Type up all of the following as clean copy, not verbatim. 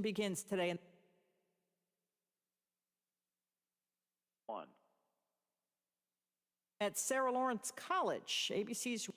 Begins today. At Sarah Lawrence College, ABC's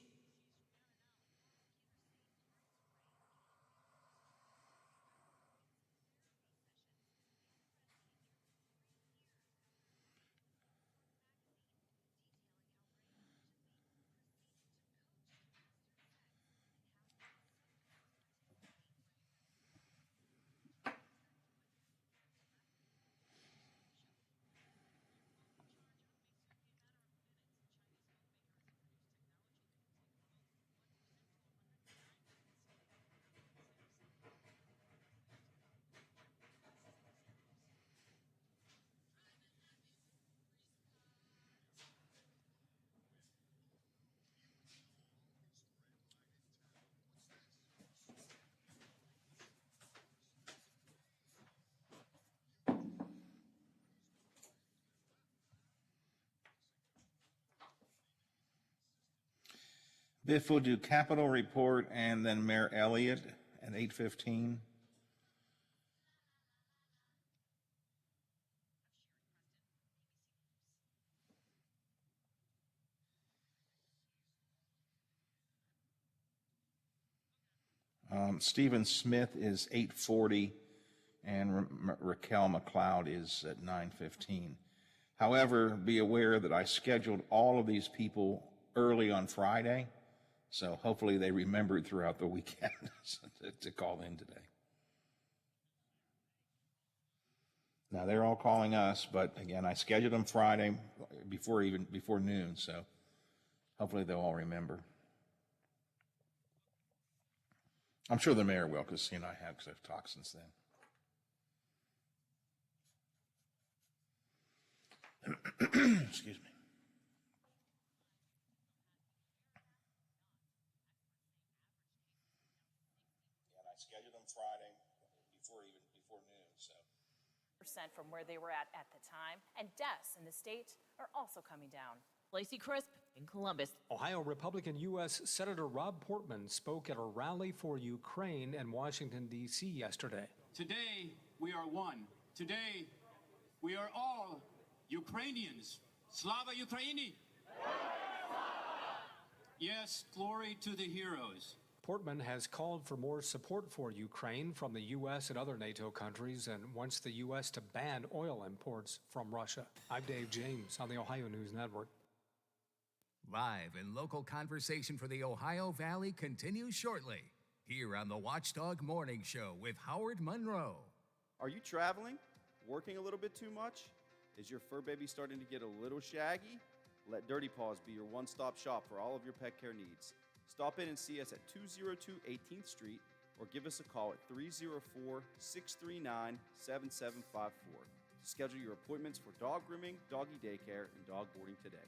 Biff will do Capitol report and then Mayor Elliott at 8:15. Stephen Smith is 8:40, and Raquel McLeod is at 9:15. However, be aware that I scheduled all of these people early on Friday, so hopefully they remembered throughout the weekend to call in today. Now they're all calling us, but again, I scheduled them Friday before noon, so hopefully they'll all remember. I'm sure the mayor will, because he and I have, because I've talked since then. Excuse me. Yeah, and I scheduled them Friday before noon, so. % from where they were at the time, and deaths in the state are also coming down. Lacey Crisp in Columbus. Ohio Republican U.S. Senator Rob Portman spoke at a rally for Ukraine in Washington, D.C. yesterday. Today, we are one. Today, we are all Ukrainians. Slava Ukraini! Yes, glory to the heroes. Portman has called for more support for Ukraine from the U.S. and other NATO countries and wants the U.S. to ban oil imports from Russia. I'm Dave James on the Ohio News Network. Live and local conversation for the Ohio Valley continues shortly here on the Watchdog Morning Show with Howard Monroe. Are you traveling? Working a little bit too much? Is your fur baby starting to get a little shaggy? Let Dirty Paws be your one-stop shop for all of your pet care needs. Stop in and see us at 202 18th Street or give us a call at 304-639-7754 to schedule your appointments for dog grooming, doggy daycare, and dog boarding today.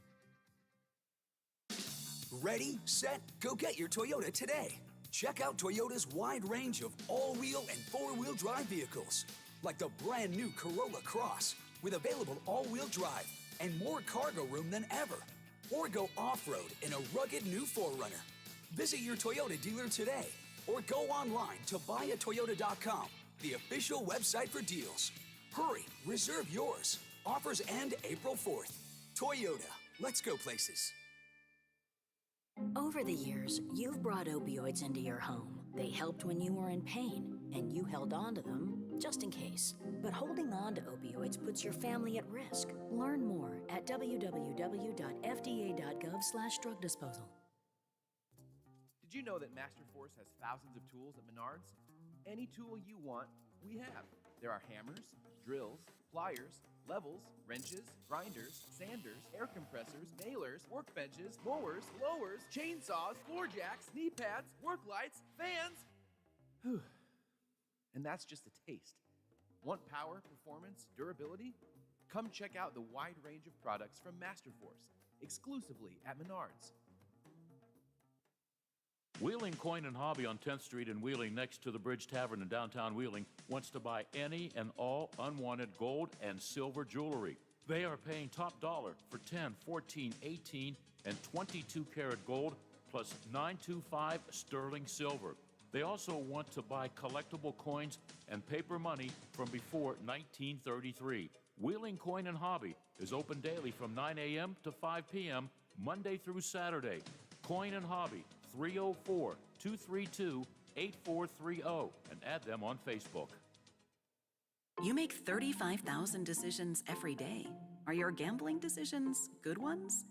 Ready, set, go get your Toyota today. Check out Toyota's wide range of all-wheel and four-wheel drive vehicles, like the brand new Corolla Cross with available all-wheel drive and more cargo room than ever. Or go off-road in a rugged new 4Runner. Visit your Toyota dealer today or go online to buyatoyota.com, the official website for deals. Hurry, reserve yours. Offers end April 4th. Toyota, let's go places. Over the years, you've brought opioids into your home. They helped when you were in pain, and you held on to them just in case. But holding on to opioids puts your family at risk. Learn more at www.fda.gov/drug disposal. Did you know that Masterforce has thousands of tools at Menards? Any tool you want, we have. There are hammers, drills, pliers, levels, wrenches, grinders, sanders, air compressors, nailers, workbenches, mowers, blowers, chainsaws, floor jacks, knee pads, work lights, fans. Whew. And that's just a taste. Want power, performance, durability? Come check out the wide range of products from Masterforce, exclusively at Menards. Wheeling Coin and Hobby on 10th Street in Wheeling, next to the Bridge Tavern in downtown Wheeling, wants to buy any and all unwanted gold and silver jewelry. They are paying top dollar for 10, 14, 18, and 22 karat gold plus 925 sterling silver. They also want to buy collectible coins and paper money from before 1933. Wheeling Coin and Hobby is open daily from 9 a.m. to 5 p.m., Monday through Saturday. Coin and Hobby, 304-232-8430, and add them on Facebook. You make 35,000 decisions every day. Are your gambling decisions good ones?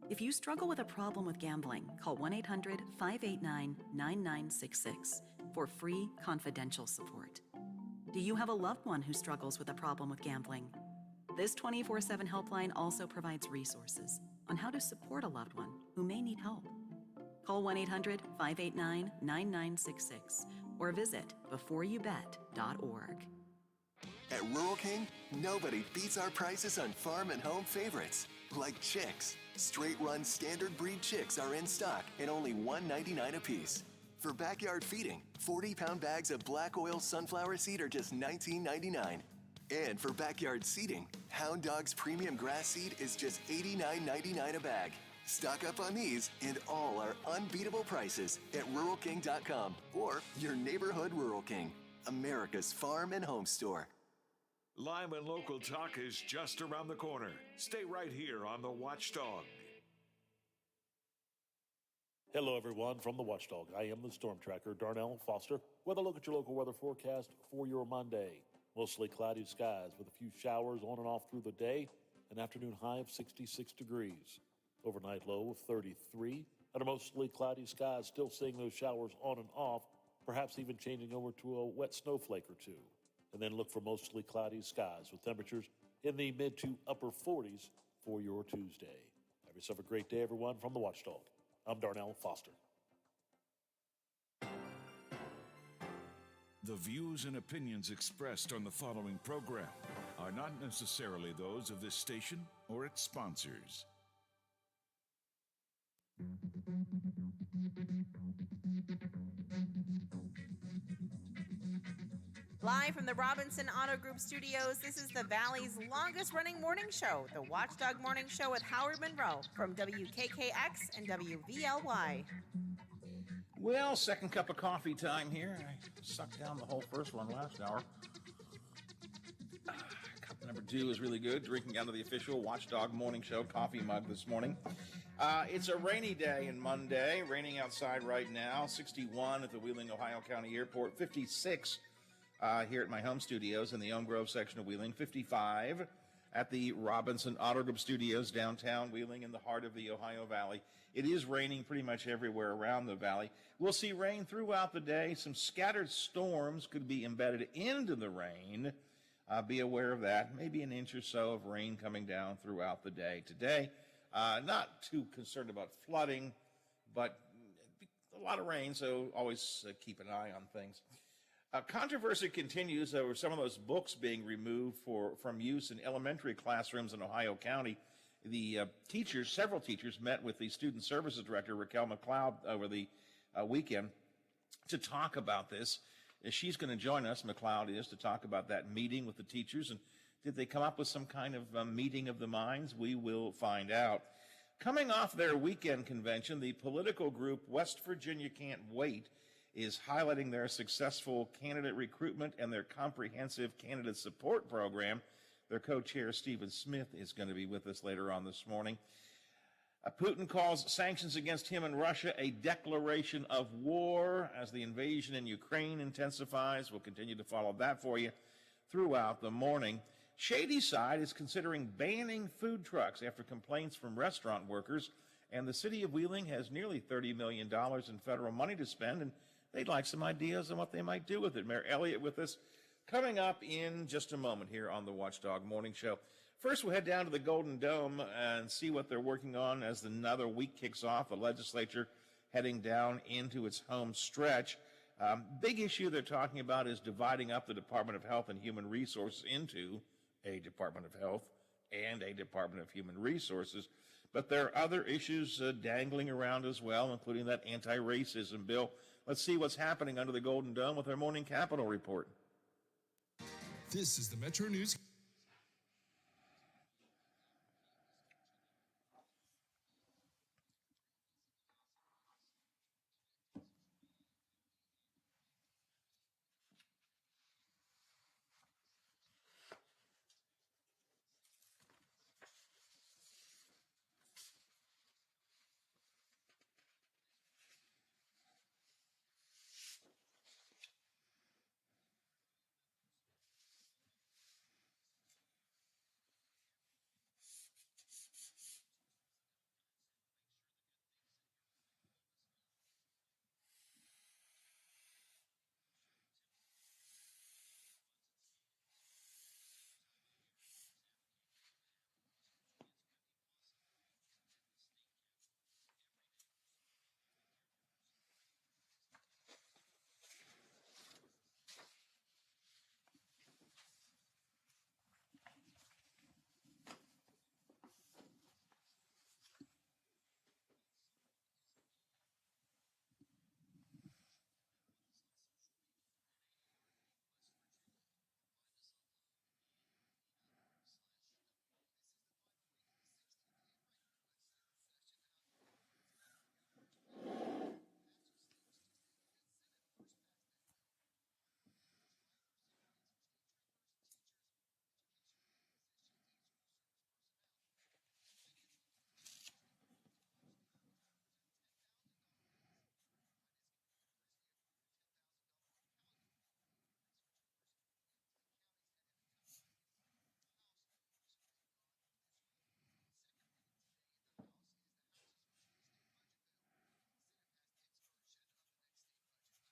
If you struggle with a problem with gambling, call 1-800-589-9966 for free confidential support. Do you have a loved one who struggles with a problem with gambling? This 24/7 helpline also provides resources on how to support a loved one who may need help. Call 1-800-589-9966 or visit beforeyoubet.org. At Rural King, nobody beats our prices on farm and home favorites, like chicks. Straight run standard breed chicks are in stock at only $1.99 a piece. For backyard feeding, 40-pound bags of black oil sunflower seed are just $19.99. And for backyard seeding, Hound Dog's premium grass seed is just $89.99 a bag. Stock up on these and all our unbeatable prices at RuralKing.com or your neighborhood Rural King, America's farm and home store. Live and local talk is just around the corner. Stay right here on The Watchdog. Hello, everyone, from The Watchdog. I am the Storm Tracker, Darnell Foster, with a look at your local weather forecast for your Monday. Mostly cloudy skies with a few showers on and off through the day, an afternoon high of 66 degrees. Overnight low of 33, and a mostly cloudy skies, still seeing those showers on and off, perhaps even changing over to a wet snowflake or two. And then look for mostly cloudy skies with temperatures in the mid to upper 40s for your Tuesday. Have yourself a great day, everyone, from The Watchdog. I'm Darnell Foster. The views and opinions expressed on the following program are not necessarily those of this station or its sponsors. Live from the Robinson Auto Group studios, this is the Valley's longest-running morning show, the Watchdog Morning Show with Howard Monroe from WKKX and WVLY. Well, second cup of coffee time here. I sucked down the whole first one last hour. Cup number 2 is really good. Drinking out of the official Watchdog Morning Show coffee mug this morning. It's a rainy day and Monday. Raining outside right now. 61 at the Wheeling, Ohio County Airport. 56 here at my home studios in the Elm Grove section of Wheeling. 55 at the Robinson Auto Group studios downtown Wheeling in the heart of the Ohio Valley. It is raining pretty much everywhere around the valley. We'll see rain throughout the day. Some scattered storms could be embedded into the rain. Be aware of that. Maybe an inch or so of rain coming down throughout the day. Today, not too concerned about flooding, but a lot of rain, so always keep an eye on things. Controversy continues over some of those books being removed from use in elementary classrooms in Ohio County. The several teachers met with the Student Services Director, Raquel McLeod, over the weekend to talk about this. She's going to join us, McLeod is, to talk about that meeting with the teachers. And did they come up with some kind of meeting of the minds? We will find out. Coming off their weekend convention, the political group West Virginia Can't Wait is highlighting their successful candidate recruitment and their comprehensive candidate support program. Their co-chair, Stephen Smith, is going to be with us later on this morning. Putin calls sanctions against him and Russia a declaration of war as the invasion in Ukraine intensifies. We'll continue to follow that for you throughout the morning. Shadyside is considering banning food trucks after complaints from restaurant workers, and the city of Wheeling has nearly $30 million in federal money to spend, and they'd like some ideas on what they might do with it. Mayor Elliott with us coming up in just a moment here on the Watchdog Morning Show. First, we'll head down to the Golden Dome and see what they're working on as another week kicks off. The legislature heading down into its home stretch. Big issue they're talking about is dividing up the Department of Health and Human Resources into a Department of Health and a Department of Human Resources. But there are other issues dangling around as well, including that anti-racism bill. Let's see what's happening under the Golden Dome with our morning Capitol report. This is the Metro News.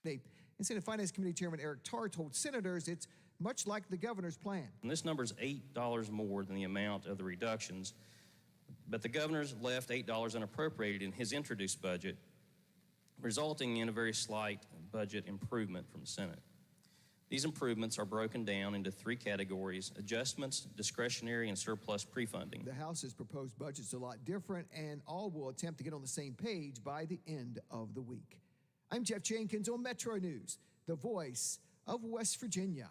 And Senate Finance Committee Chairman Eric Tarr told senators it's much like the governor's plan. And this number is $8 more than the amount of the reductions, but the governor's left $8 unappropriated in his introduced budget, resulting in a very slight budget improvement from the Senate. These improvements are broken down into three categories: adjustments, discretionary, and surplus pre-funding. The House's proposed budget's a lot different, and all will attempt to get on the same page by the end of the week. I'm Jeff Jenkins on Metro News, the voice of West Virginia.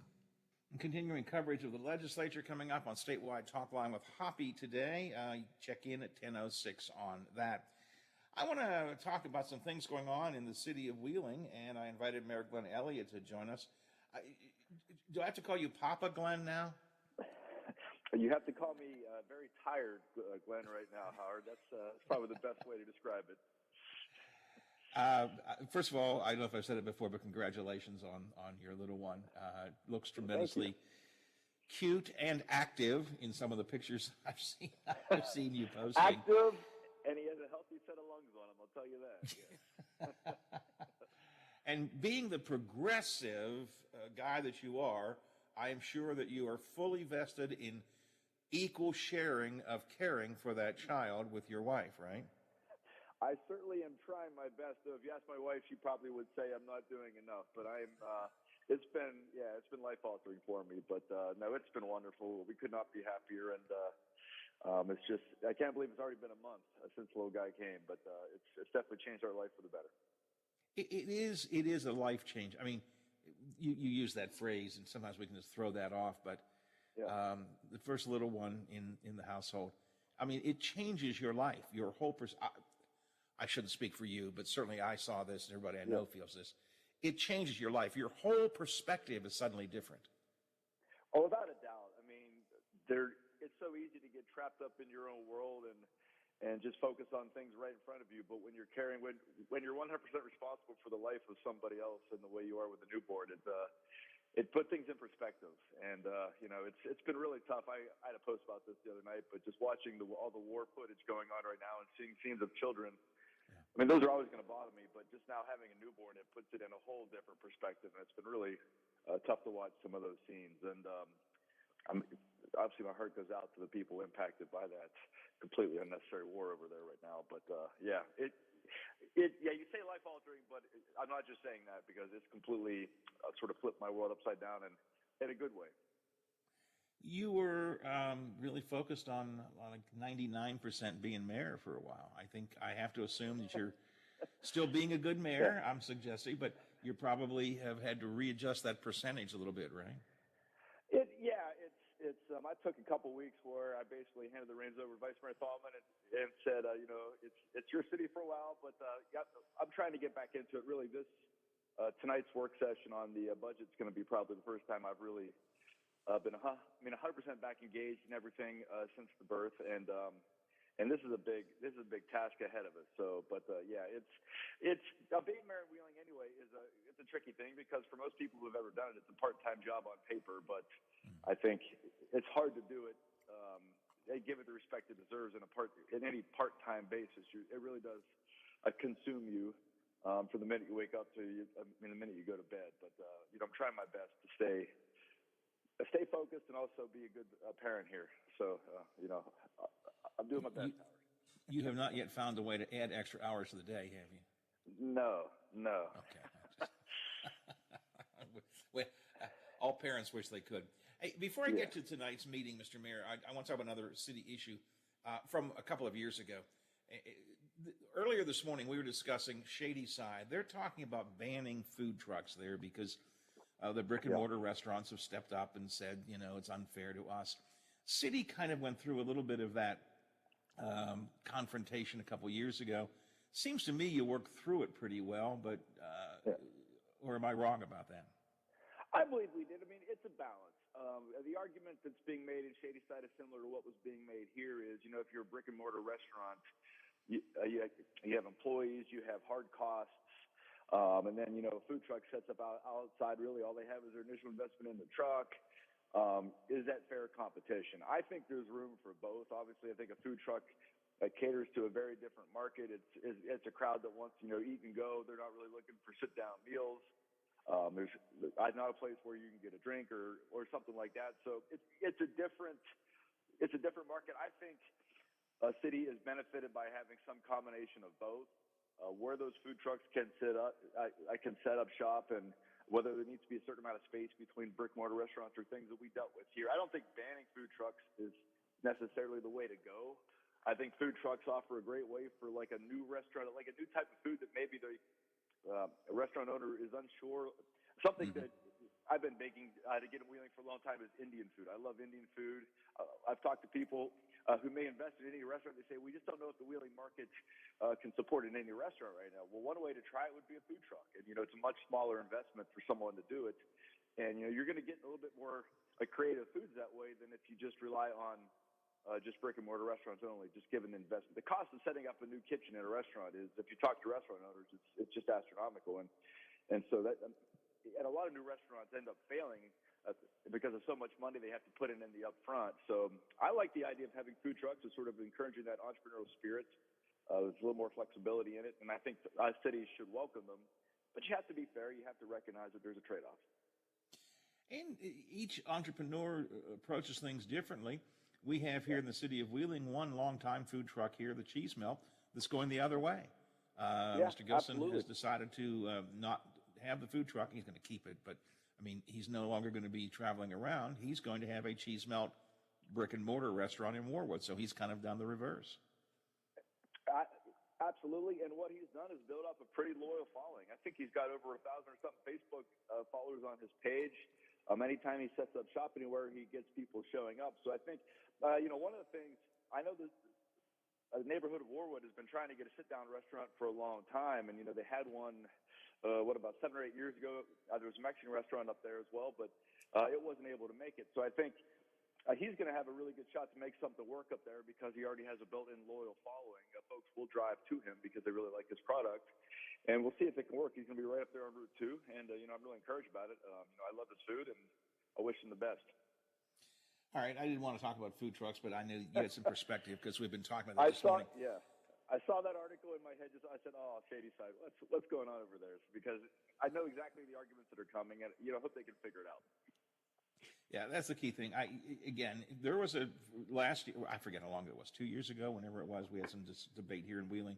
And continuing coverage of the legislature coming up on Statewide Talk Line with Hoppy today. Check in at 10:06 on that. I want to talk about some things going on in the city of Wheeling, and I invited Mayor Glenn Elliott to join us. Do I have to call you Papa Glenn now? You have to call me very tired, Glenn, right now, Howard. That's probably the best way to describe it. First of all, I don't know if I've said it before, but congratulations on your little one. Looks tremendously cute and active in some of the pictures I've seen you posting. Active, and he has a healthy set of lungs on him, I'll tell you that. Yeah. And being the progressive guy that you are, I am sure that you are fully vested in equal sharing of caring for that child with your wife, right? I certainly am trying my best. Though if you ask my wife, she probably would say I'm not doing enough. But it's been life altering for me. But no, it's been wonderful. We could not be happier, and it's just I can't believe it's already been a month since the little guy came. But it's definitely changed our life for the better. It is a life change. I mean, you use that phrase, and sometimes we can just throw that off. But the first little one in the household, I mean, it changes your life, your whole I shouldn't speak for you, but certainly I saw this, and everybody I know feels this. It changes your life. Your whole perspective is suddenly different. Oh, without a doubt. I mean, it's so easy to get trapped up in your own world and just focus on things right in front of you. But when you're when you're 100% responsible for the life of somebody else in the way you are with a newborn, it put things in perspective. And it's been really tough. I had a post about this the other night, but just watching all the war footage going on right now and seeing scenes of children. I mean, those are always going to bother me, but just now having a newborn, it puts it in a whole different perspective, and it's been really tough to watch some of those scenes. And obviously, my heart goes out to the people impacted by that completely unnecessary war over there right now. But you say life altering, but I'm not just saying that because it's completely sort of flipped my world upside down and in a good way. You were really focused on like 99% being mayor for a while. I think I have to assume that you're still being a good mayor, I'm suggesting, but you probably have had to readjust that percentage a little bit, right? I took a couple weeks where I basically handed the reins over to Vice Mayor Thalman and said, it's your city for a while, but I'm trying to get back into it. Really, tonight's work session on the budget is going to be probably the first time I've really been 100% back engaged in everything since the birth, and this is a big task ahead of us. So, but it's being mayor of Wheeling anyway it's a tricky thing because for most people who've ever done it, it's a part-time job on paper. But I think it's hard to do it. They give it the respect it deserves in any part-time basis. It really does consume you from the minute you wake up to the minute you go to bed. But I'm trying my best to stay focused and also be a good parent here. So I'm doing my best. You have not yet found a way to add extra hours to the day, have you? No. Okay. Well, all parents wish they could. Hey, before I get to tonight's meeting, Mr. Mayor, I want to talk about another city issue from a couple of years ago. Earlier this morning, we were discussing Shadyside. They're talking about banning food trucks there because the brick and mortar restaurants have stepped up and said, it's unfair to us. City kind of went through a little bit of that confrontation a couple years ago. Seems to me you worked through it pretty well, but or am I wrong about that? I believe we did. I mean, it's a balance. The argument that's being made in Shadyside is similar to what was being made here is, if you're a brick and mortar restaurant, you have employees, you have hard costs, and then, a food truck sets up outside. Really, all they have is their initial investment in the truck. Is that fair competition? I think there's room for both. Obviously, I think a food truck caters to a very different market. It's a crowd that wants, eat and go. They're not really looking for sit-down meals. There's not a place where you can get a drink or something like that. So it's a different market. I think a city is benefited by having some combination of both, where those food trucks can set up shop, and whether there needs to be a certain amount of space between brick and mortar restaurants or things that we dealt with here. I don't think banning food trucks is necessarily the way to go. I think food trucks offer a great way for like a new restaurant, like a new type of food that maybe the restaurant owner is unsure. Something that I've been baking to get in Wheeling for a long time is Indian food. I love Indian food. I've talked to people who may invest in any restaurant. They say, we just don't know if the Wheeling market can support an Indian restaurant right now. Well, one way to try it would be a food truck. And, it's a much smaller investment for someone to do it. And, you're going to get a little bit more creative foods that way than if you just rely on just brick and mortar restaurants only, just given the investment. The cost of setting up a new kitchen in a restaurant is, if you talk to restaurant owners, it's just astronomical. And so that, and a lot of new restaurants end up failing because of so much money they have to put in the upfront. So I like the idea of having food trucks as sort of encouraging that entrepreneurial spirit. There's a little more flexibility in it, and I think cities should welcome them. But you have to be fair. You have to recognize that there's a trade-off. And each entrepreneur approaches things differently. We have here in the city of Wheeling one longtime food truck here, the Cheese Mill, that's going the other way. Mr. Gilson has decided to not have the food truck. He's going to keep it, but he's no longer going to be traveling around. He's going to have a cheese melt brick and mortar restaurant in Warwood. So he's kind of done the reverse. Absolutely. And what he's done is build up a pretty loyal following. I think he's got over 1,000 or something Facebook followers on his page. Anytime he sets up shop anywhere, he gets people showing up. So I think, one of the things, I know that the neighborhood of Warwood has been trying to get a sit-down restaurant for a long time. And, they had one, about 7 or 8 years ago? There was a Mexican restaurant up there as well, but it wasn't able to make it. So I think he's going to have a really good shot to make something work up there because he already has a built-in loyal following. Folks will drive to him because they really like his product. And we'll see if it can work. He's going to be right up there on Route 2. And, I'm really encouraged about it. I love his food, and I wish him the best. All right. I didn't want to talk about food trucks, but I knew you had some perspective because we've been talking about this morning. Yeah. I saw that article in my head. I said, "Oh, Shady Side, what's going on over there?" Because I know exactly the arguments that are coming, and I hope they can figure it out. Yeah, that's the key thing. There was last year. I forget how long it was. 2 years ago, whenever it was, we had some debate here in Wheeling.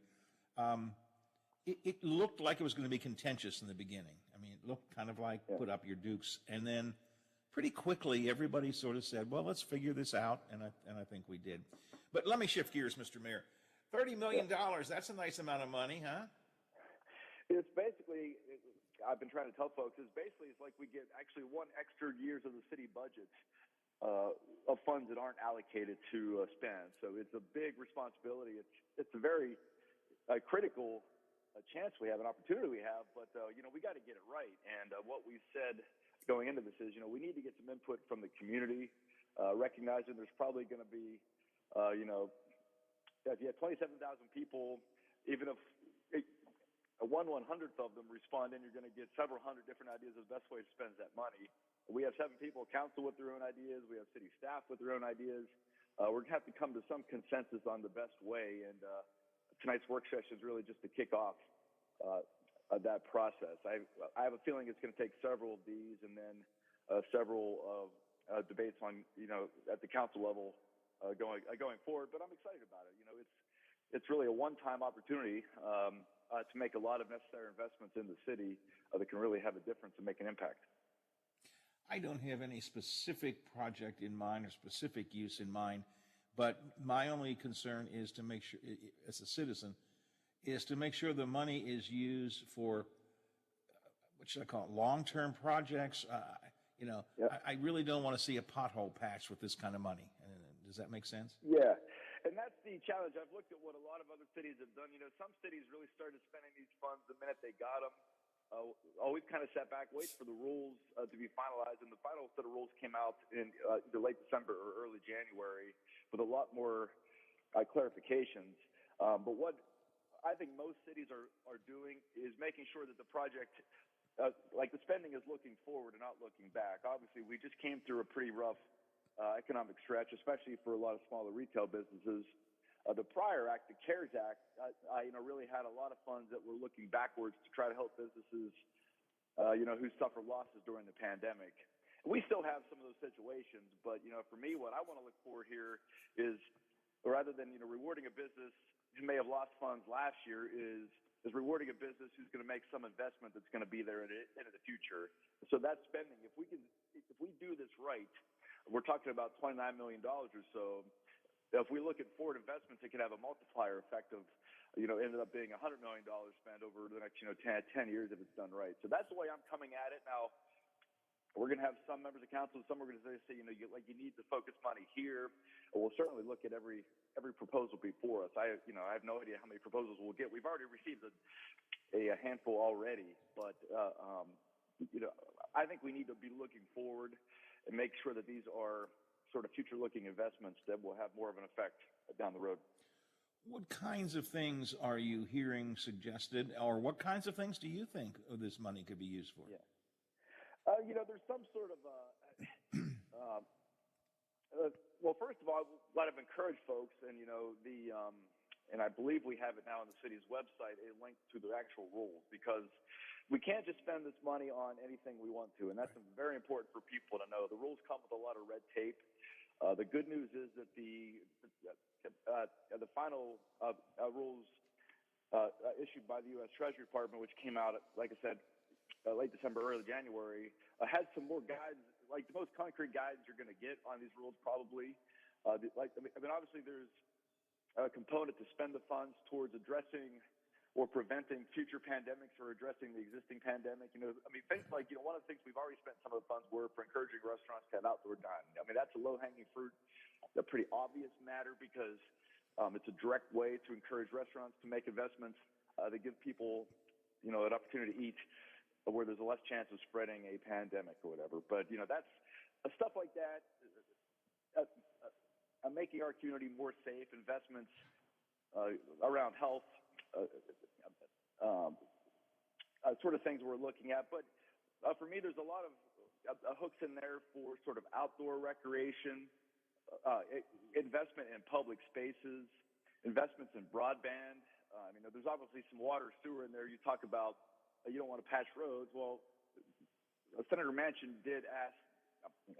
It looked like it was going to be contentious in the beginning. It looked kind of like put up your dukes, and then pretty quickly everybody sort of said, "Well, let's figure this out," and I think we did. But let me shift gears, Mr. Mayor. $30 million, that's a nice amount of money, huh? It's basically, I've been trying to tell folks, it's like we get actually 1 extra years of the city budget of funds that aren't allocated to spend. So it's a big responsibility. It's a very critical chance we have, an opportunity we have, but, we got to get it right. And what we said going into this is, we need to get some input from the community, recognizing there's probably going to be, if you have 27,000 people, even if a 1/100th of them respond in, you're going to get several hundred different ideas of the best way to spend that money. We have 7 people, council with their own ideas. We have city staff with their own ideas. We're going to have to come to some consensus on the best way. And tonight's work session is really just to kick off that process. I have a feeling it's going to take several of these and then several debates on, at the council level going forward. But I'm excited about it. It's really a one-time opportunity to make a lot of necessary investments in the city that can really have a difference and make an impact. I don't have any specific project in mind or specific use in mind, but my only concern is to make sure, as a citizen, is to make sure the money is used for, what should I call it, long-term projects. I really don't want to see a pothole patch with this kind of money. Does that make sense? Yeah. And that's the challenge. I've looked at what a lot of other cities have done. Some cities really started spending these funds the minute they got them. Always kind of sat back, wait for the rules to be finalized. And the final set of rules came out in either late December or early January with a lot more clarifications. But what I think most cities are doing is making sure that the project, like the spending, is looking forward and not looking back. Obviously, we just came through a pretty rough economic stretch, especially for a lot of smaller retail businesses. The prior act, the CARES Act, really had a lot of funds that were looking backwards to try to help businesses who suffered losses during the pandemic. We still have some of those situations, but for me, what I want to look for here is, rather than rewarding a business who may have lost funds last year, is rewarding a business who's going to make some investment that's going to be there into the future. So that spending, if we do this right, we're talking about $29 million or so. If we look at forward investments, it could have a multiplier effect of, ended up being $100 million spent over the next, 10 years if it's done right. So that's the way I'm coming at it. Now, we're going to have some members of council, some are going to say, you need to focus money here. We'll certainly look at every proposal before us. I have no idea how many proposals we'll get. We've already received a handful already, but I think we need to be looking forward and make sure that these are sort of future-looking investments that will have more of an effect down the road. What kinds of things are you hearing suggested, or what kinds of things do you think this money could be used for? Yeah. There's some sort of well, first of all, I want to encourage folks, and and I believe we have it now on the city's website, a link to the actual rules, because we can't just spend this money on anything we want to, and that's very important for people to know. The rules come with a lot of red tape. The good news is that the final rules issued by the U.S. Treasury Department, which came out, like I said, late December, early January, had some more guides, like the most concrete guides you're going to get on these rules probably. Obviously there's a component to spend the funds towards addressing or preventing future pandemics or addressing the existing pandemic. Things like, one of the things we've already spent some of the funds were for encouraging restaurants to have outdoor dining. That's a low-hanging fruit, a pretty obvious matter, because it's a direct way to encourage restaurants to make investments that give people, an opportunity to eat where there's a less chance of spreading a pandemic or whatever. But, that's stuff like that, making our community more safe, investments around health, sort of things we're looking at. But for me, there's a lot of hooks in there for sort of outdoor recreation, investment in public spaces, investments in broadband. There's obviously some water, sewer in there. You talk about you don't want to patch roads. Well, Senator Manchin did ask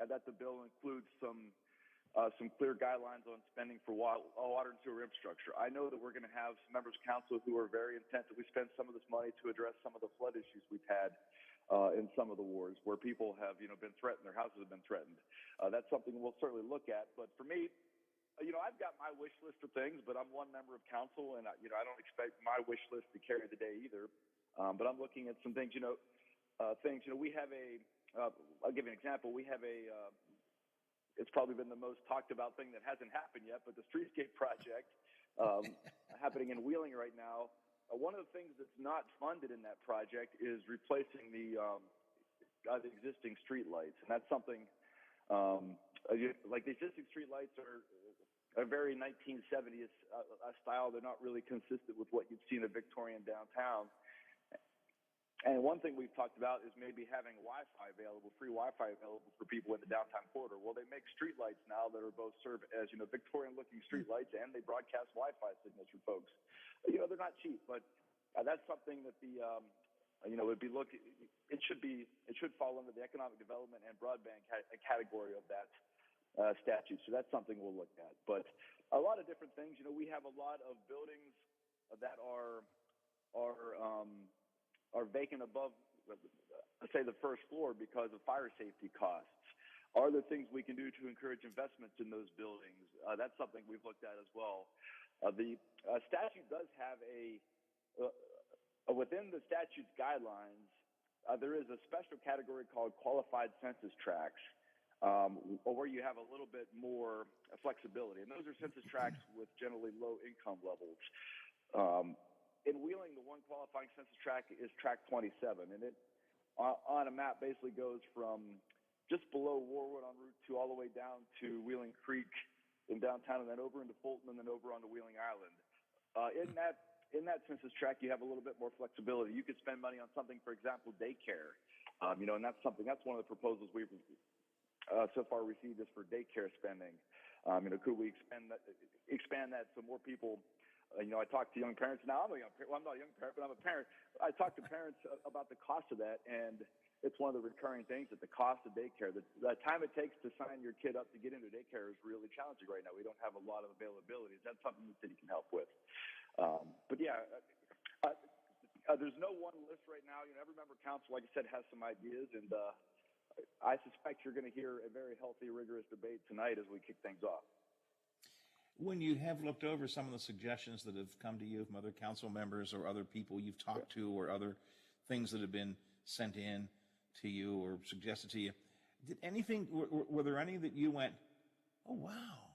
that the bill includes some clear guidelines on spending for water and sewer infrastructure. I know that we're going to have some members of council who are very intent that we spend some of this money to address some of the flood issues we've had in some of the wards where people have been threatened, their houses have been threatened. That's something we'll certainly look at. But for me, I've got my wish list of things, but I'm one member of council, and I don't expect my wish list to carry the day either. But I'm looking at some things. We have I'll give you an example. We have it's probably been the most talked about thing that hasn't happened yet, but the streetscape project happening in Wheeling right now. One of the things that's not funded in that project is replacing the existing street lights, and that's something like the existing street lights are a very 1970s style. They're not really consistent with what you'd see in a Victorian downtown. And one thing we've talked about is maybe having free Wi-Fi available for people in the downtown corridor. Well, they make streetlights now that are both serve as, Victorian-looking streetlights, and they broadcast Wi-Fi signals for folks. They're not cheap, but that's something that it should fall under the economic development and broadband category of that statute. So that's something we'll look at. But a lot of different things. We have a lot of buildings that are vacant above, say, the first floor because of fire safety costs. Are there things we can do to encourage investments in those buildings? That's something we've looked at as well. The statute does have within the statute's guidelines, there is a special category called qualified census tracts, where you have a little bit more flexibility. And those are census tracts with generally low income levels. In Wheeling, the one qualifying census tract is tract 27, and it on a map basically goes from just below Warwood on Route 2 all the way down to Wheeling Creek in downtown, and then over into Fulton, and then over onto Wheeling Island. In that census tract, you have a little bit more flexibility. You could spend money on something, for example, daycare, and that's one of the proposals we've so far received is for daycare spending. Could we expand that so more people I talk to young parents now. I'm a young parent. Well, I'm not a young parent, but I'm a parent. I talk to parents about the cost of that, and it's one of the recurring things that the cost of daycare, the time it takes to sign your kid up to get into daycare is really challenging right now. We don't have a lot of availability. That's something the city can help with. But yeah, there's no one list right now. Every member council, like I said, has some ideas, and I suspect you're going to hear a very healthy, rigorous debate tonight as we kick things off. When you have looked over some of the suggestions that have come to you from other council members or other people you've talked to or other things that have been sent in to you or suggested to you, were there any that you went, oh, wow,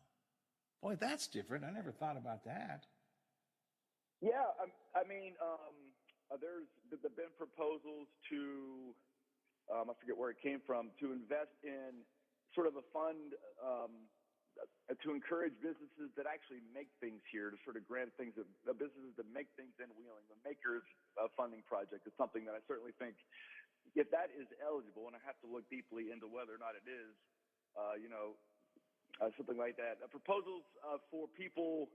boy, that's different. I never thought about that. Yeah, I mean, there's been proposals to, I forget where it came from, to invest in sort of a fund to encourage businesses that actually make things here, to sort of grant things, businesses that make things in Wheeling. The Makers Funding Project is something that I certainly think, if that is eligible, and I have to look deeply into whether or not it is, something like that. Proposals for people,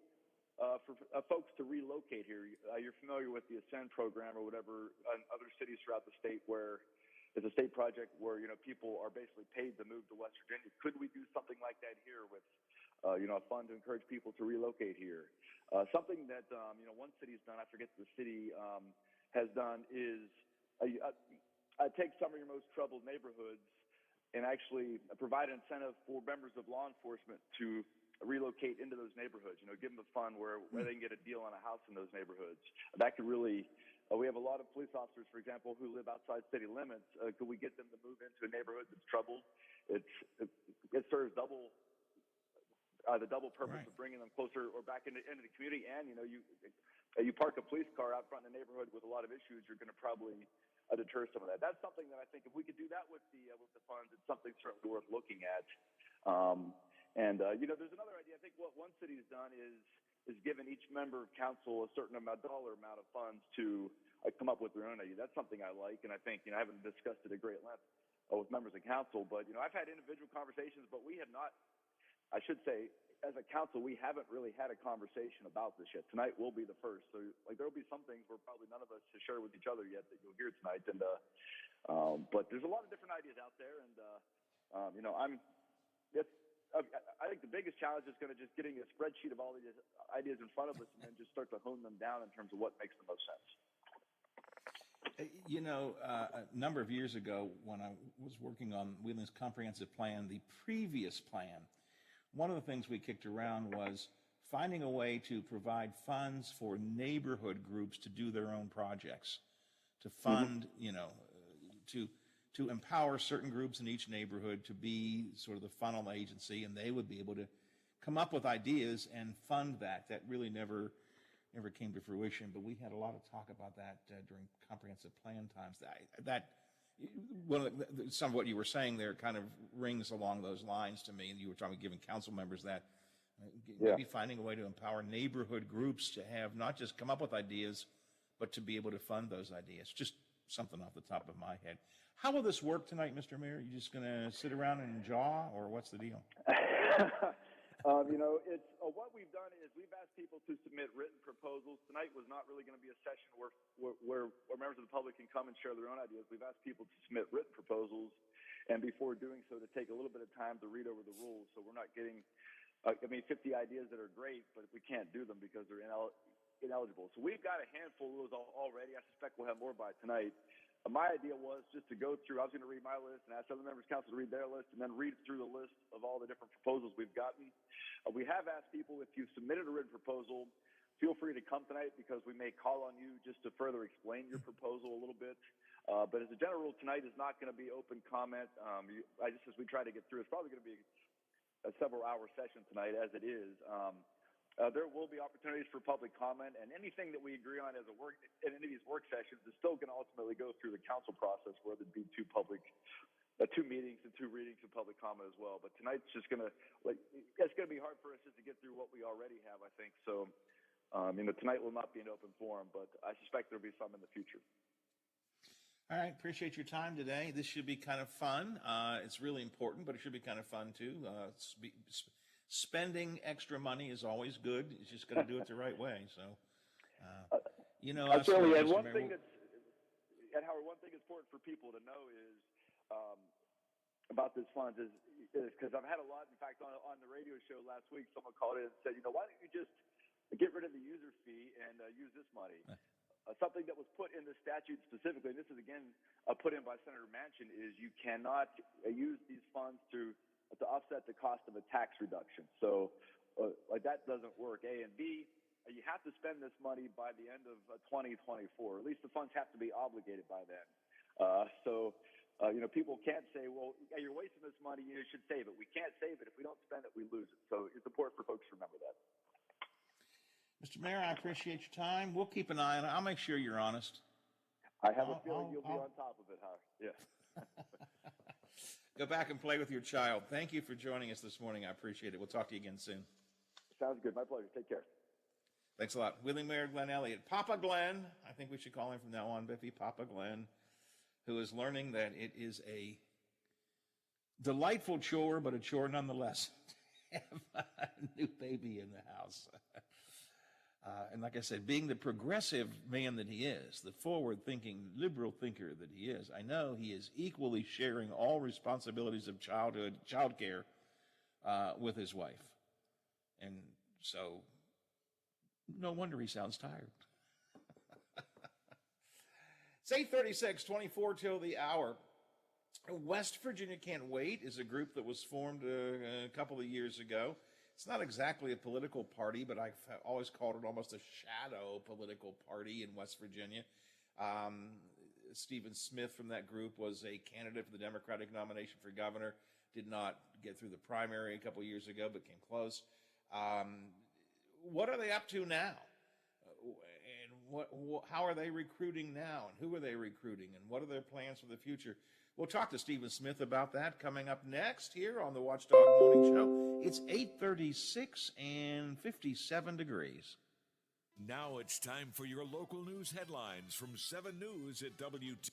for folks to relocate here. You're familiar with the Ascend program or whatever in other cities throughout the state where it's a state project where, people are basically paid to move to West Virginia. Could we do something like that here with, a fund to encourage people to relocate here? Something that, one city's done, I forget the city has done, is take some of your most troubled neighborhoods and actually provide an incentive for members of law enforcement to relocate into those neighborhoods, give them a fund where they can get a deal on a house in those neighborhoods. That could really, we have a lot of police officers, for example, who live outside city limits. Could we get them to move into a neighborhood that's troubled? It serves the double purpose of bringing them closer or back into the community. And, you park a police car out front in a neighborhood with a lot of issues, you're going to probably deter some of that. That's something that I think if we could do that with the funds, it's something certainly worth looking at. There's another idea. I think what one city's done is given each member of council a certain dollar amount of funds to come up with their own idea. That's something I like, and I think I haven't discussed it at great length with members of council, but I've had individual conversations, but we have not. I should say, as a council, we haven't really had a conversation about this yet. Tonight will be the first, so there will be some things where probably none of us have shared with each other yet that you'll hear tonight, and but there's a lot of different ideas out there, and I think the biggest challenge is going to just getting a spreadsheet of all these ideas in front of us and then just start to hone them down in terms of what makes the most sense. A number of years ago when I was working on Wheeling's comprehensive plan, the previous plan, one of the things we kicked around was finding a way to provide funds for neighborhood groups to do their own projects, to fund, to empower certain groups in each neighborhood to be sort of the funnel agency, and they would be able to come up with ideas and fund that. That really never came to fruition, but we had a lot of talk about that during comprehensive plan times. Some of what you were saying there kind of rings along those lines to me, and you were talking about giving council members that, maybe finding a way to empower neighborhood groups to have not just come up with ideas, but to be able to fund those ideas. Just something off the top of my head. How will this work tonight, Mr. Mayor? You just going to sit around and jaw, or what's the deal? It's what we've done is we've asked people to submit written proposals. Tonight was not really going to be a session where members of the public can come and share their own ideas. We've asked people to submit written proposals, and before doing so, to take a little bit of time to read over the rules, so we're not getting 50 ideas that are great, but we can't do them because they're ineligible. So we've got a handful of those already. I suspect we'll have more by tonight. My idea was just to go through, I was going to read my list and ask other members of council to read their list, and then read through the list of all the different proposals we've gotten. We have asked people, if you've submitted a written proposal, feel free to come tonight because we may call on you just to further explain your proposal a little bit. But as a general rule, tonight is not going to be open comment. As we try to get through, it's probably going to be a several-hour session tonight as it is. There will be opportunities for public comment, and anything that we agree on as in any of these work sessions is still going to ultimately go through the council process, where there'd be two meetings and 2 readings and public comment as well. But tonight's just going to, it's going to be hard for us just to get through what we already have, I think. So, tonight will not be an open forum, but I suspect there'll be some in the future. All right, appreciate your time today. This should be kind of fun. It's really important, but it should be kind of fun too. spending extra money is always good. It's just got to do it the right way. So, you know, Certainly, and Mr. one Mayor, thing Howard, one thing that's important for people to know is about this fund is because I've had a lot. In fact, on the radio show last week, someone called in and said, why don't you just get rid of the user fee and use this money? Something that was put in the statute specifically, and this is again put in by Senator Manchin, is you cannot use these funds to offset the cost of a tax reduction. So, like that doesn't work. A and B, you have to spend this money by the end of 2024. At least the funds have to be obligated by then. People can't say, well, yeah, you're wasting this money, you should save it. We can't save it. If we don't spend it, we lose it. So it's important for folks to remember that. Mr. Mayor, I appreciate your time. We'll keep an eye on it. I'll make sure you're honest. I have a feeling you'll be on top of it, Howard. Yeah. Go back and play with your child. Thank you for joining us this morning. I appreciate it. We'll talk to you again soon. Sounds good. My pleasure. Take care. Thanks a lot. Wheeling Mayor Glenn Elliott. Papa Glenn, I think we should call him from now on, Biffy. Papa Glenn, who is learning that it is a delightful chore, but a chore nonetheless to have a new baby in the house. And like I said, being the progressive man that he is, the forward-thinking, liberal thinker that he is, I know he is equally sharing all responsibilities of child care with his wife. And so, no wonder he sounds tired. It's 8:36, 24 till the hour. West Virginia Can't Wait is a group that was formed a couple of years ago. It's not exactly a political party, but I've always called it almost a shadow political party in West Virginia. Stephen Smith from that group was a candidate for the Democratic nomination for governor. Did not get through the primary a couple of years ago, but came close. What are they up to now? And how are they recruiting now? And who are they recruiting? And what are their plans for the future? We'll talk to Stephen Smith about that coming up next here on the Watchdog Morning Show. It's 8:36 and 57 degrees. Now it's time for your local news headlines from 7 News at WT.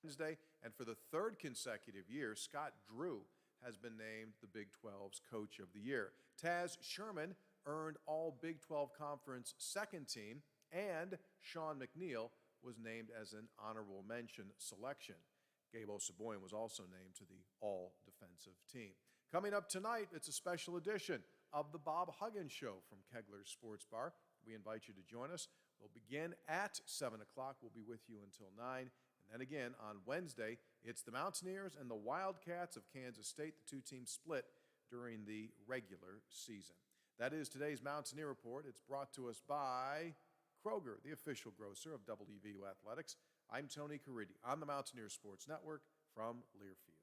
Wednesday, and for the third consecutive year, Scott Drew has been named the Big 12's Coach of the Year. Taz Sherman earned All Big 12 Conference second team, and Sean McNeil was named as an honorable mention selection. Gabe Osaboyan was also named to the All Defensive Team. Coming up tonight, it's a special edition of the Bob Huggins Show from Kegler's Sports Bar. We invite you to join us. We'll begin at 7 o'clock. We'll be with you until 9. And then again on Wednesday, it's the Mountaineers and the Wildcats of Kansas State. The two teams split during the regular season. That is today's Mountaineer Report. It's brought to us by Kroger, the official grocer of WVU Athletics. I'm Tony Caridi on the Mountaineer Sports Network from Learfield.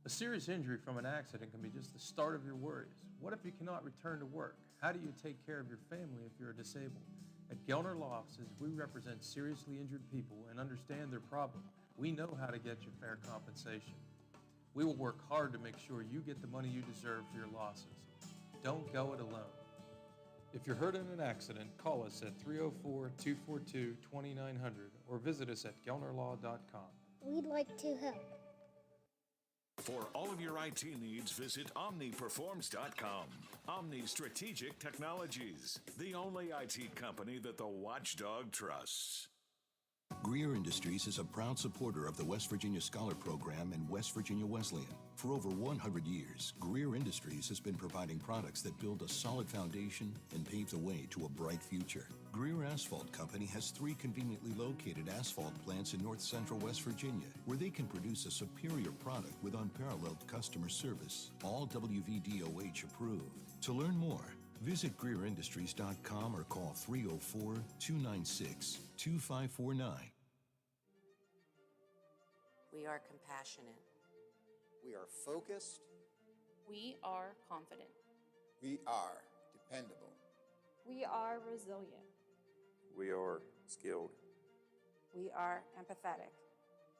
A serious injury from an accident can be just the start of your worries. What if you cannot return to work? How do you take care of your family if you're disabled? At Gelner Law Offices, we represent seriously injured people and understand their problem. We know how to get you fair compensation. We will work hard to make sure you get the money you deserve for your losses. Don't go it alone. If you're hurt in an accident, call us at 304-242-2900 or visit us at gelnerlaw.com. We'd like to help. For all of your IT needs, visit OmniPerforms.com. Omni Strategic Technologies, the only IT company that the Watchdog trusts. Greer Industries is a proud supporter of the West Virginia Scholar Program and West Virginia Wesleyan. For over 100 years, Greer Industries has been providing products that build a solid foundation and pave the way to a bright future. Greer Asphalt Company has 3 conveniently located asphalt plants in north central West Virginia, where they can produce a superior product with unparalleled customer service, all WVDOH approved. To learn more, visit GreerIndustries.com or call 304-296-2549. We are compassionate. We are focused. We are confident. We are dependable. We are resilient. We are skilled. We are empathetic.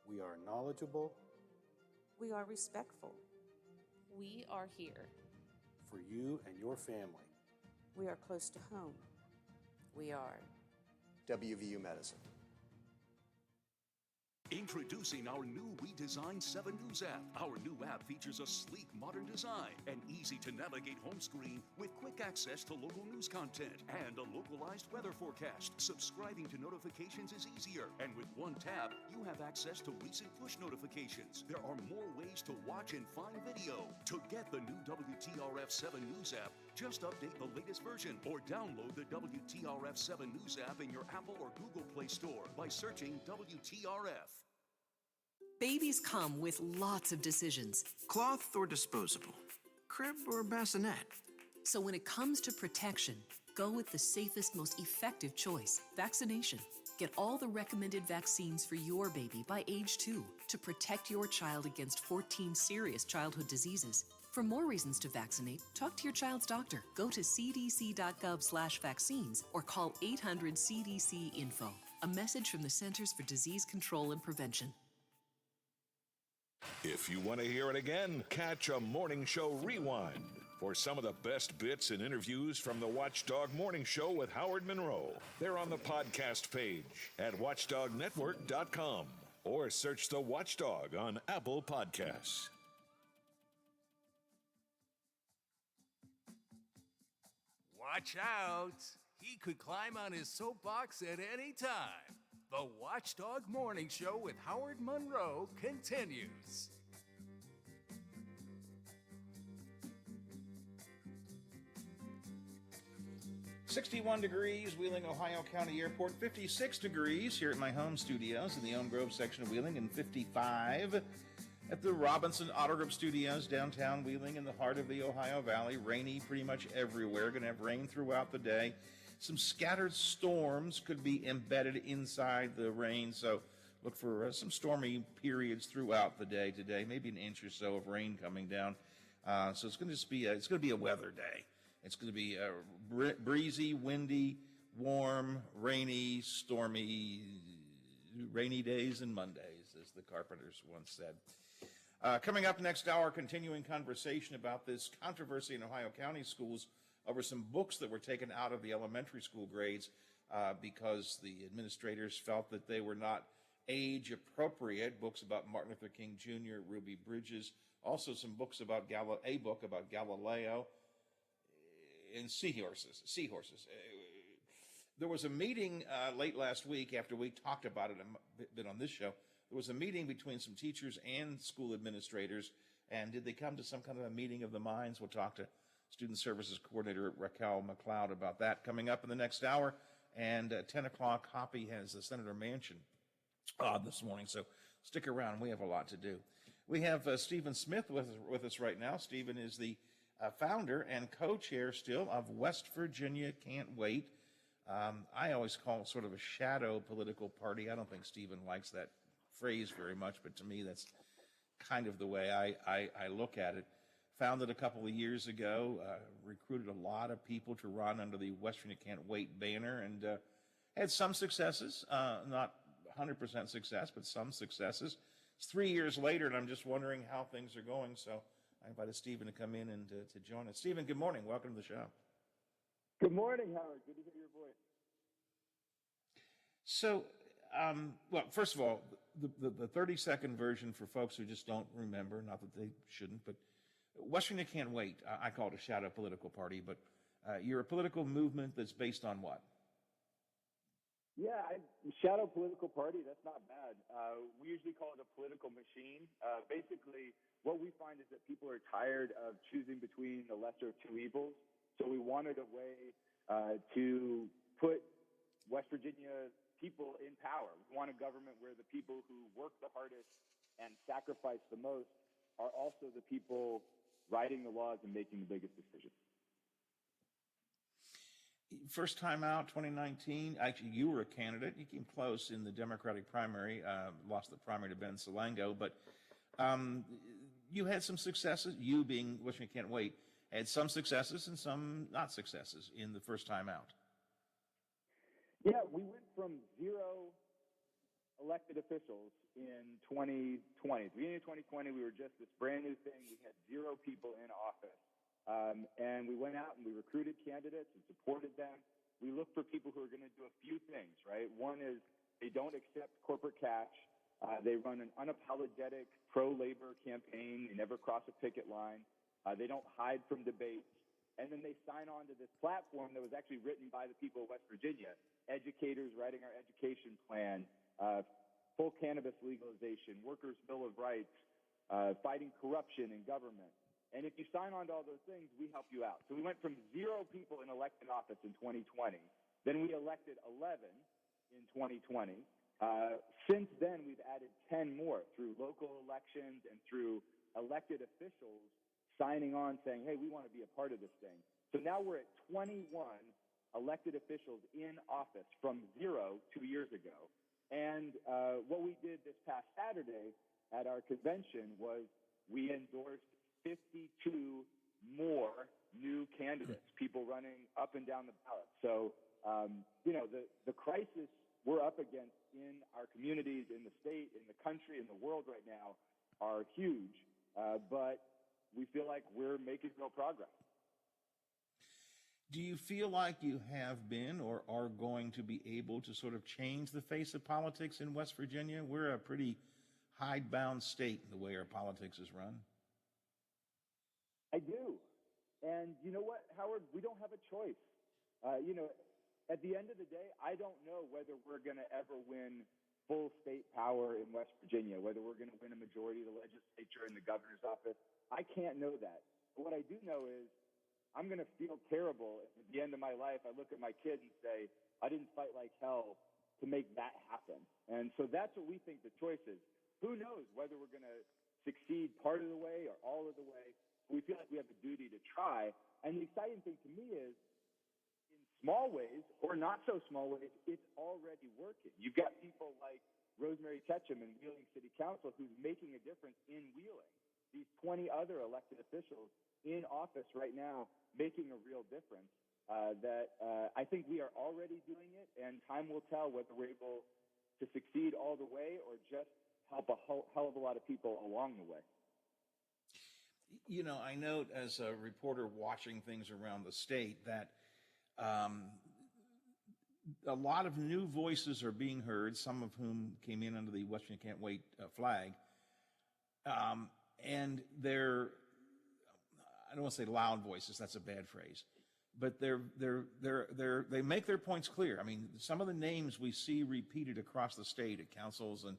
We are knowledgeable. We are respectful. We are here. For you and your family. We are close to home. We are WVU Medicine. Introducing our new redesigned 7 News app. Our new app features a sleek, modern design, an easy-to-navigate home screen with quick access to local news content and a localized weather forecast. Subscribing to notifications is easier, and with one tap, you have access to recent push notifications. There are more ways to watch and find video. To get the new WTRF 7 News app, just update the latest version or download the WTRF 7 News app in your Apple or Google Play Store by searching WTRF. Babies come with lots of decisions. Cloth or disposable? Crib or bassinet? So when it comes to protection, go with the safest, most effective choice, vaccination. Get all the recommended vaccines for your baby by age 2 to protect your child against 14 serious childhood diseases. For more reasons to vaccinate, talk to your child's doctor. Go to cdc.gov/vaccines or call 800-CDC-INFO. A message from the Centers for Disease Control and Prevention. If you want to hear it again, catch a Morning Show Rewind for some of the best bits and interviews from the Watchdog Morning Show with Howard Monroe. They're on the podcast page at watchdognetwork.com or search The Watchdog on Apple Podcasts. Watch out! He could climb on his soapbox at any time. The Watchdog Morning Show with Howard Monroe continues. "61 degrees, Wheeling, Ohio County Airport. 56 degrees here at my home studios in the Elm Grove section of Wheeling, and 55 at the Robinson Auto Group Studios, downtown Wheeling in the heart of the Ohio Valley. Rainy pretty much everywhere. Going to have rain throughout the day. Some scattered storms could be embedded inside the rain, so look for some stormy periods throughout the day today. Maybe an inch or so of rain coming down. So it's going to be a weather day. It's going to be breezy, windy, warm, rainy, stormy, rainy days and Mondays, as the Carpenters once said. Coming up next hour, continuing conversation about this controversy in Ohio County schools over some books that were taken out of the elementary school grades because the administrators felt that they were not age appropriate books about Martin Luther King Jr., Ruby Bridges, also some books about a book about Galileo and seahorses. There was a meeting late last week after we talked about it a bit on this show. There was a meeting between some teachers and school administrators, and did they come to some kind of a meeting of the minds? We'll talk to Student Services Coordinator Raquel McLeod about that coming up in the next hour. And at 10 o'clock, Hoppy has the Senator Manchin this morning, so stick around. We have a lot to do. We have Stephen Smith with us right now. Stephen is the founder and co-chair still of West Virginia Can't Wait. I always call it sort of a shadow political party. I don't think Stephen likes that phrase very much, but to me that's kind of the way I look at it. Founded a couple of years ago, recruited a lot of people to run under the West Virginia Can't Wait banner, and had some successes, not 100% success, but some successes. It's 3 years later, and I'm just wondering how things are going, so I invited Stephen to come in and to join us. Stephen, good morning. Welcome to the show. Good morning, Howard. Good to hear your voice. So, well, first of all, the 30-second version for folks who just don't remember, not that they shouldn't, but West Virginia Can't Wait. I call it a shadow political party, but you're a political movement that's based on what? Yeah, shadow political party, that's not bad. We usually call it a political machine. Basically, what we find is that people are tired of choosing between the lesser of two evils. So we wanted a way to put West Virginia people in power. We want a government where the people who work the hardest and sacrifice the most are also the people writing the laws and making the biggest decisions. First time out, 2019. Actually, you were a candidate. You came close in the Democratic primary, lost the primary to Ben Salango, but you had some successes. You being West Virginia Can't Wait, had some successes and some not successes in the first time out. Yeah, we went from 0 elected officials in 2020. At the beginning of 2020, we were just this brand new thing. We had 0 people in office. And we went out and we recruited candidates and supported them. We looked for people who are going to do a few things, right? One is they don't accept corporate cash. They run an unapologetic pro-labor campaign. They never cross a picket line. They don't hide from debates. And then they sign on to this platform that was actually written by the people of West Virginia, educators writing our education plan, full cannabis legalization, workers' bill of rights, fighting corruption in government. And if you sign on to all those things, we help you out. So we went from 0 people in elected office in 2020. Then we elected 11 in 2020. Since then, we've added 10 more through local elections and through elected officials signing on saying, hey, we want to be a part of this thing. So now we're at 21 elected officials in office from 0 2 years ago. And what we did this past Saturday at our convention was we endorsed 52 more new candidates, people running up and down the ballot. So, the crisis we're up against in our communities, in the state, in the country, in the world right now are huge, but we feel like we're making real progress. Do you feel like you have been or are going to be able to sort of change the face of politics in West Virginia? We're a pretty hidebound state in the way our politics is run. I do. And you know what, Howard? We don't have a choice. At the end of the day, I don't know whether we're going to ever win full state power in West Virginia, whether we're going to win a majority of the legislature and the governor's office. I can't know that. But what I do know is I'm going to feel terrible if at the end of my life I look at my kid and say, I didn't fight like hell to make that happen. And so that's what we think the choice is. Who knows whether we're going to succeed part of the way or all of the way. We feel like we have a duty to try. And the exciting thing to me is, in small ways or not so small ways, it's already working. You've got people like Rosemary Ketchum in Wheeling City Council who's making a difference in Wheeling. These 20 other elected officials in office right now making a real difference. I think we are already doing it, and time will tell whether we're able to succeed all the way or just help a hell of a lot of people along the way. I note as a reporter watching things around the state that a lot of new voices are being heard, some of whom came in under the West Virginia Can't Wait flag. And they're, I don't want to say loud voices, that's a bad phrase, but they make their points clear. I mean, some of the names we see repeated across the state at councils and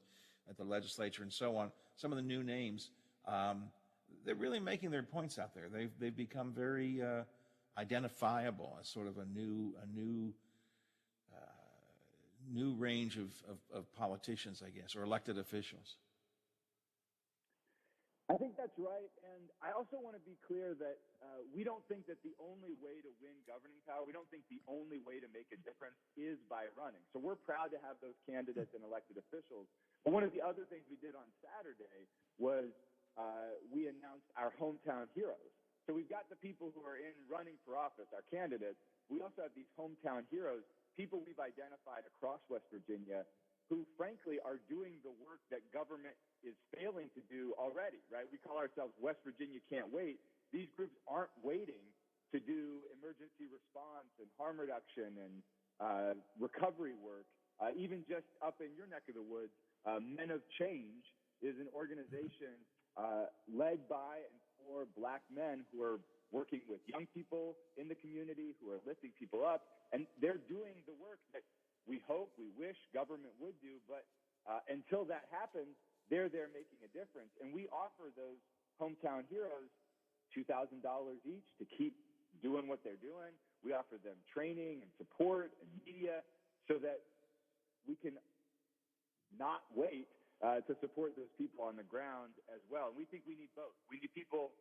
at the legislature and so on, some of the new names, they're really making their points out there. They've become very identifiable as sort of a new range of politicians, I guess, or elected officials. I think that's right. And I also want to be clear that we don't think that the only way to win governing power, we don't think the only way to make a difference is by running. So we're proud to have those candidates and elected officials. But one of the other things we did on Saturday was we announced our hometown heroes. So we've got the people who are in running for office, our candidates. We also have these hometown heroes, people we've identified across West Virginia who, frankly, are doing the work that government is failing to do already, right? We call ourselves West Virginia Can't Wait. These groups aren't waiting to do emergency response and harm reduction and recovery work. Even just up in your neck of the woods, Men of Change is an organization led by and for Black men who are working with young people in the community, who are lifting people up, and they're doing the work that we hope, we wish government would do, but until that happens, they're there making a difference. And we offer those hometown heroes $2,000 each to keep doing what they're doing. We offer them training and support and media so that we can not wait to support those people on the ground as well. And we think we need both. We need people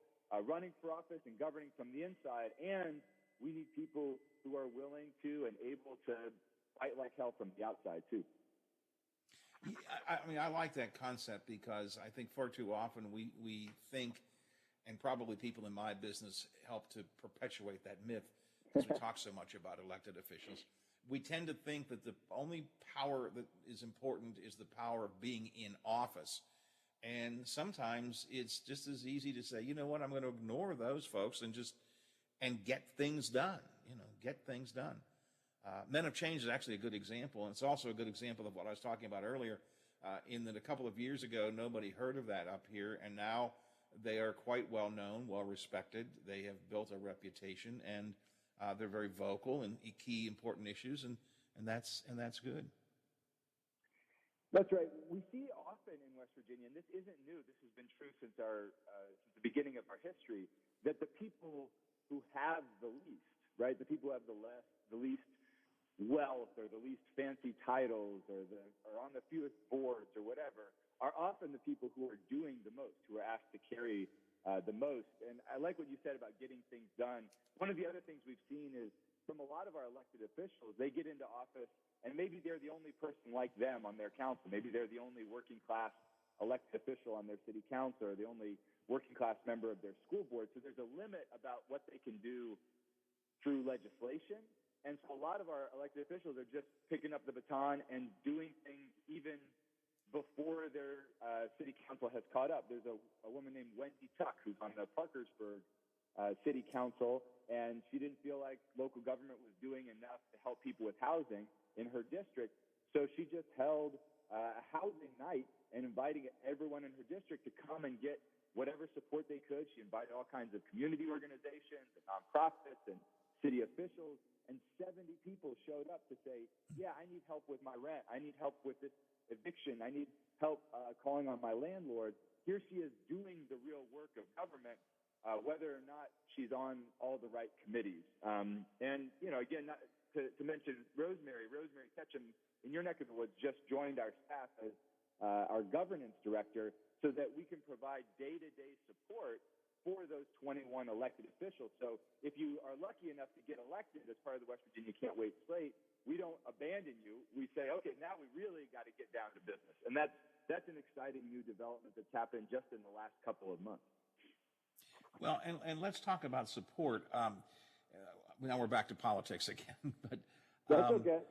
running for office and governing from the inside, and we need people who are willing to and able to fight like hell from the outside too. I mean, I like that concept because I think far too often we think, and probably people in my business help to perpetuate that myth because we talk so much about elected officials. We tend to think that the only power that is important is the power of being in office. And sometimes it's just as easy to say, you know what, I'm going to ignore those folks and get things done, get things done. Men of Change is actually a good example, and it's also a good example of what I was talking about earlier, in that a couple of years ago, nobody heard of that up here, and now they are quite well known, well respected. They have built a reputation, and they're very vocal in key important issues, and that's good. That's right. We see often in West Virginia, and this isn't new, this has been true since the beginning of our history, that the people who have the least, right, the people who have the least wealth or the least fancy titles or on the fewest boards or whatever are often the people who are doing the most, who are asked to carry the most. And I like what you said about getting things done. One of the other things we've seen is from a lot of our elected officials, they get into office and maybe they're the only person like them on their council. Maybe they're the only working class elected official on their city council or the only working class member of their school board. So there's a limit about what they can do through legislation. And so a lot of our elected officials are just picking up the baton and doing things even before their city council has caught up. There's a woman named Wendy Tuck who's on the Parkersburg city council, and she didn't feel like local government was doing enough to help people with housing in her district. So she just held a housing night and inviting everyone in her district to come and get whatever support they could. She invited all kinds of community organizations and nonprofits and city officials. And 70 people showed up to say, yeah, I need help with my rent. I need help with this eviction. I need help calling on my landlord. Here she is doing the real work of government, whether or not she's on all the right committees. And, again, not to mention Rosemary Ketchum in your neck of the woods just joined our staff as our governance director so that we can provide day-to-day support for those 21 elected officials. So if you are lucky enough to get elected as part of the West Virginia Can't Wait slate, we don't abandon you. We say, okay, now we really got to get down to business. And that's an exciting new development that's happened just in the last couple of months. Well, and let's talk about support. Now we're back to politics again, but that's okay.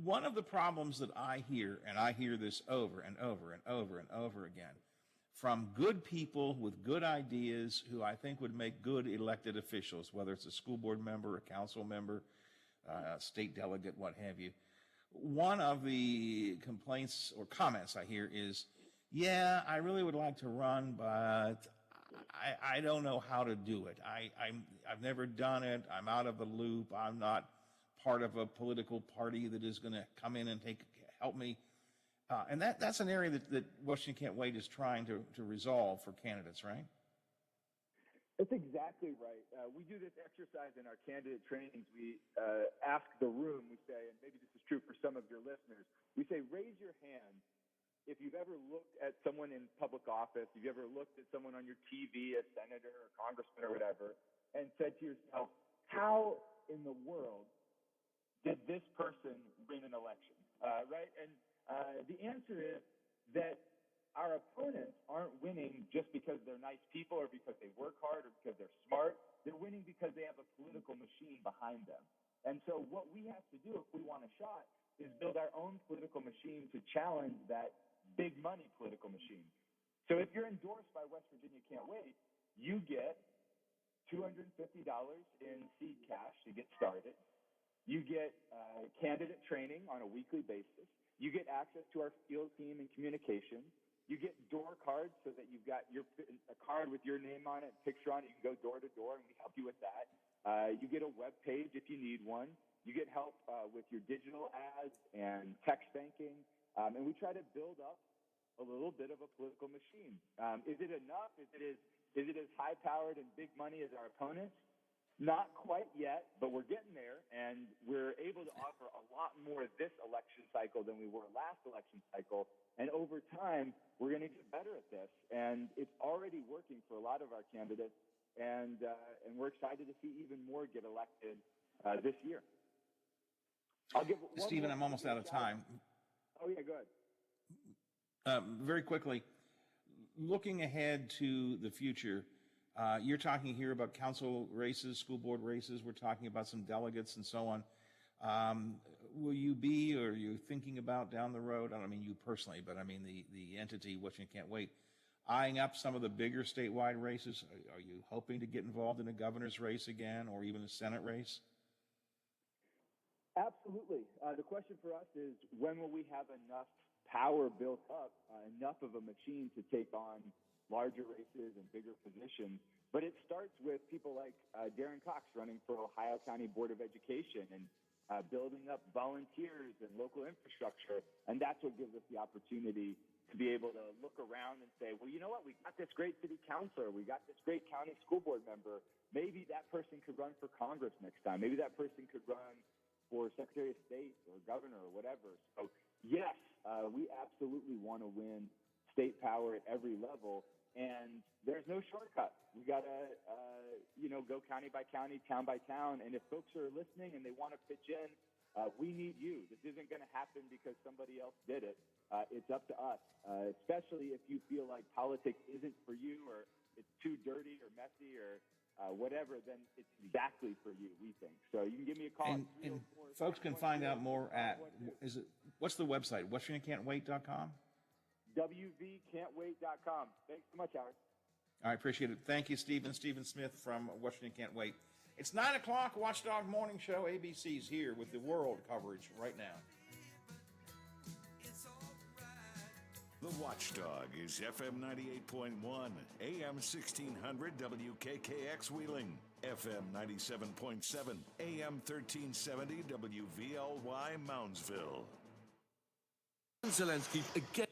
One of the problems that I hear, and I hear this over and over and over and over again, from good people with good ideas who I think would make good elected officials, whether it's a school board member, a council member, state delegate, what have you. One of the complaints or comments I hear is, yeah, I really would like to run, but I don't know how to do it. I've never done it. I'm out of the loop. I'm not part of a political party that is going to come in and help me. And that's an area that Washington Can't Wait is trying to resolve for candidates, right? That's exactly right. We do this exercise in our candidate trainings. We ask the room, we say, and maybe this is true for some of your listeners, we say, raise your hand if you've ever looked at someone in public office, if you've ever looked at someone on your TV, a senator or congressman or whatever, and said to yourself, how in the world did this person win an election, right? And the answer is that our opponents aren't winning just because they're nice people or because they work hard or because they're smart. They're winning because they have a political machine behind them. And so what we have to do if we want a shot is build our own political machine to challenge that big money political machine. So if you're endorsed by West Virginia Can't Wait, you get $250 in seed cash to get started. You get candidate training on a weekly basis. You get access to our field team and communication. You get door cards so that you've got a card with your name on it, picture on it. You can go door to door, and we help you with that. You get a web page if you need one. You get help with your digital ads and text banking. And we try to build up a little bit of a political machine. Is it enough? Is it as high-powered and big money as our opponents? Not quite yet, but we're getting there, and we're able to offer a lot more this election cycle than we were last election cycle. And over time, we're going to get better at this, and it's already working for a lot of our candidates, and we're excited to see even more get elected this year. I'll give Stephen, I'm almost out of time. Oh, yeah, go ahead. Very quickly, looking ahead to the future, you're talking here about council races, school board races. We're talking about some delegates and so on. Will you be, or are you thinking about down the road, I don't mean you personally, but I mean the entity, Washington Can't Wait, eyeing up some of the bigger statewide races? Are you hoping to get involved in a governor's race again, or even a Senate race? Absolutely. The question for us is, when will we have enough power built up, enough of a machine to take on larger races and bigger positions? But it starts with people like Darren Cox running for Ohio County Board of Education and building up volunteers and local infrastructure. And that's what gives us the opportunity to be able to look around and say, well, you know what? We got this great city councilor. We got this great county school board member. Maybe that person could run for Congress next time. Maybe that person could run for Secretary of State or governor or whatever. So, yes, we absolutely want to win state power at every level. And there's no shortcut. We got to, go county by county, town by town. And if folks are listening and they want to pitch in, we need you. This isn't going to happen because somebody else did it. It's up to us, especially if you feel like politics isn't for you, or it's too dirty or messy or whatever, then it's exactly for you, we think. So you can give me a call. And folks can find out more at, what's the website, WashingtonCan'tWait.com? WVCan'tWait.com. Thanks so much, Howard. I appreciate it. Thank you, Stephen. Stephen Smith from Washington Can't Wait. It's 9 o'clock, Watchdog Morning Show. ABC's here with the world coverage right now. The Watchdog is FM 98.1, AM 1600 WKKX Wheeling, FM 97.7, AM 1370 WVLY Moundsville. Zelensky again.